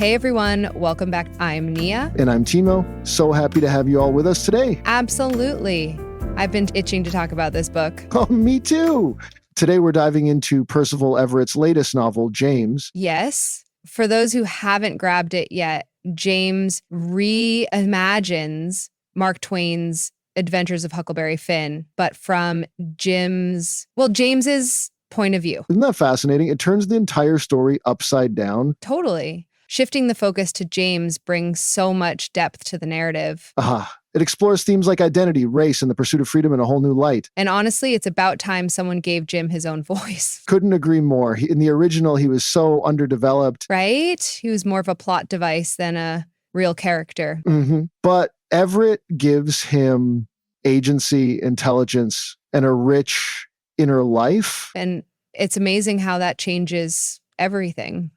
Hey everyone, welcome back. I'm Nia. And I'm Timo. So happy to have you all with us today. Absolutely. I've been itching to talk about this book. Oh, me too. Today we're diving into Percival Everett's latest novel, James. Yes. For those who haven't grabbed it yet, James reimagines Mark Twain's Adventures of Huckleberry Finn, but from James's point of view. Isn't that fascinating? It turns the entire story upside down. Totally. Shifting the focus to James brings so much depth to the narrative. It explores themes like identity, race, and the pursuit of freedom in a whole new light. And honestly, it's about time someone gave Jim his own voice. Couldn't agree more. In the original, he was so underdeveloped. Right? He was more of a plot device than a real character. Mm-hmm. But Everett gives him agency, intelligence, and a rich inner life. And it's amazing how that changes everything.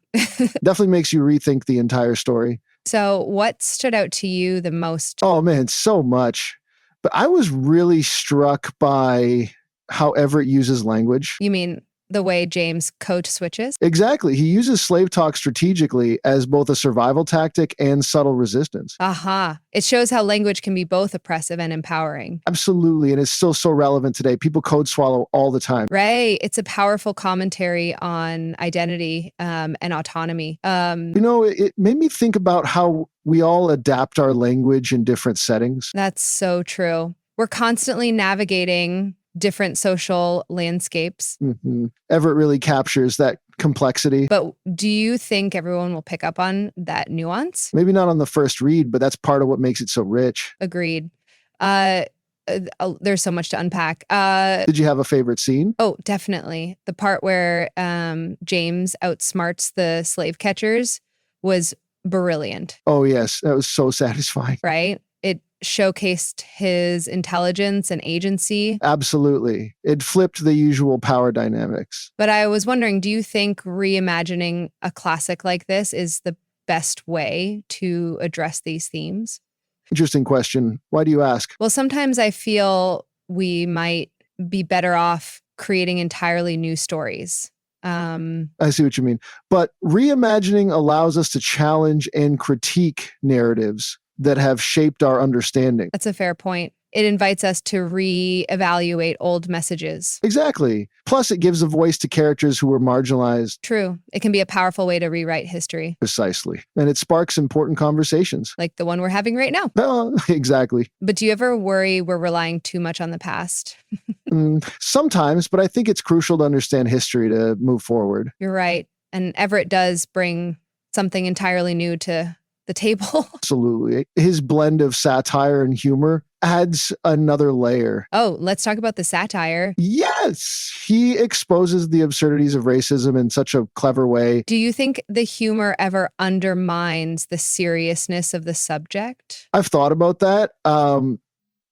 Definitely makes you rethink the entire story. So what stood out to you the most? Oh man, so much. But I was really struck by how Everett uses language. You mean the way James code switches? Exactly. He uses slave talk strategically as both a survival tactic and subtle resistance. Aha. It shows how language can be both oppressive and empowering. Absolutely. And it's still so relevant today. People code swallow all the time. Right. It's a powerful commentary on identity and autonomy. It made me think about how we all adapt our language in different settings. That's so true. We're constantly navigating different social landscapes. Mm-hmm. Everett really captures that complexity. But do you think everyone will pick up on that nuance? Maybe not on the first read, but that's part of what makes it so rich. Agreed. There's so much to unpack. Did you have a favorite scene? Oh, definitely. The part where James outsmarts the slave catchers was brilliant. Oh, yes. That was so satisfying. Right? It showcased his intelligence and agency. Absolutely. It flipped the usual power dynamics. But I was wondering, do you think reimagining a classic like this is the best way to address these themes? Interesting question. Why do you ask? Well, sometimes I feel we might be better off creating entirely new stories. I see what you mean. But reimagining allows us to challenge and critique narratives that have shaped our understanding. That's a fair point. It invites us to reevaluate old messages. Exactly. Plus, it gives a voice to characters who were marginalized. True. It can be a powerful way to rewrite history. Precisely. And it sparks important conversations. Like the one we're having right now. Exactly. But do you ever worry we're relying too much on the past? Sometimes, but I think it's crucial to understand history to move forward. You're right. And Everett does bring something entirely new to the table. Absolutely. His blend of satire and humor adds another layer. Oh, let's talk about the satire. Yes, he exposes the absurdities of racism in such a clever way. Do you think the humor ever undermines the seriousness of the subject? I've thought about that,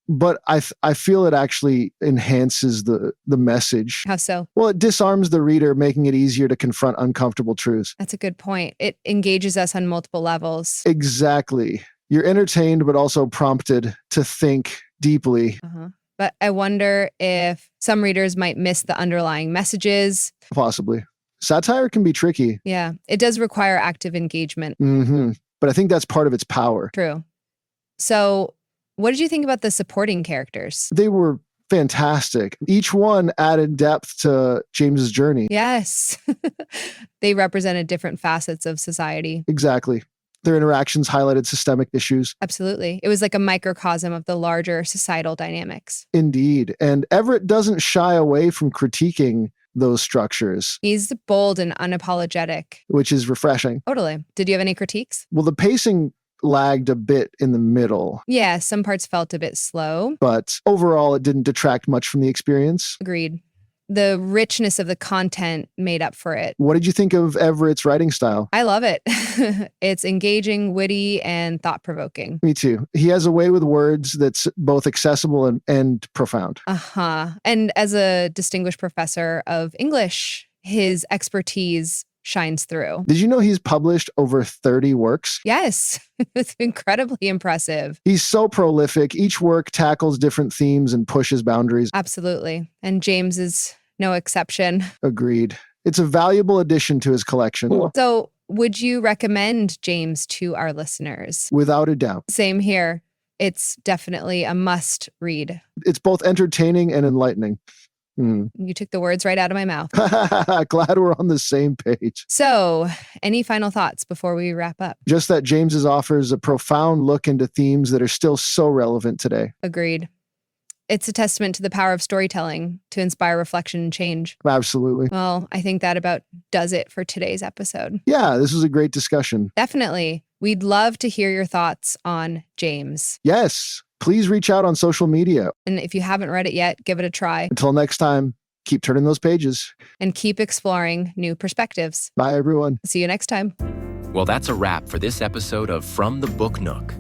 but I feel it actually enhances the message. How so? Well, it disarms the reader, making it easier to confront uncomfortable truths. That's a good point. It engages us on multiple levels. Exactly. You're entertained, but also prompted to think deeply. But I wonder if some readers might miss the underlying messages. Possibly. Satire can be tricky. Yeah, it does require active engagement. But I think that's part of its power. True. So what did you think about the supporting characters? They were fantastic. Each one added depth to James's journey. Yes. They represented different facets of society. Exactly. Their interactions highlighted systemic issues. Absolutely. It was like a microcosm of the larger societal dynamics. Indeed. And Everett doesn't shy away from critiquing those structures. He's bold and unapologetic. Which is refreshing. Totally. Did you have any critiques? Well, the pacing lagged a bit in the middle. Yeah, some parts felt a bit slow. But overall, it didn't detract much from the experience. Agreed. The richness of the content made up for it. What did you think of Everett's writing style? I love it. It's engaging, witty, and thought-provoking. Me too. He has a way with words that's both accessible and profound. And as a distinguished professor of English, his expertise shines through. Did you know he's published over 30 works? Yes, it's incredibly impressive. He's so prolific. Each work tackles different themes and pushes boundaries. Absolutely. And James is no exception. Agreed. It's a valuable addition to his collection. So Would you recommend James to our listeners? Without a doubt. Same here. It's definitely a must read. It's both entertaining and enlightening. You took the words right out of my mouth. Glad we're on the same page. So, any final thoughts before we wrap up? Just that James's offers a profound look into themes that are still so relevant today. Agreed. It's a testament to the power of storytelling to inspire reflection and change. Absolutely. Well, I think that about does it for today's episode. Yeah, this was a great discussion. Definitely. We'd love to hear your thoughts on James. Yes, please reach out on social media. And if you haven't read it yet, give it a try. Until next time, keep turning those pages. And keep exploring new perspectives. Bye, everyone. See you next time. Well, that's a wrap for this episode of From the Book Nook.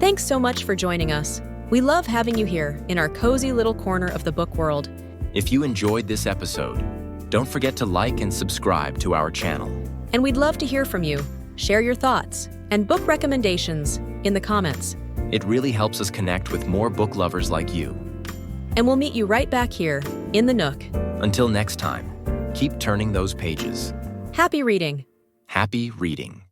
Thanks so much for joining us. We love having you here in our cozy little corner of the book world. If you enjoyed this episode, don't forget to like and subscribe to our channel. And we'd love to hear from you. Share your thoughts and book recommendations in the comments. It really helps us connect with more book lovers like you. And we'll meet you right back here in the Nook. Until next time, keep turning those pages. Happy reading. Happy reading.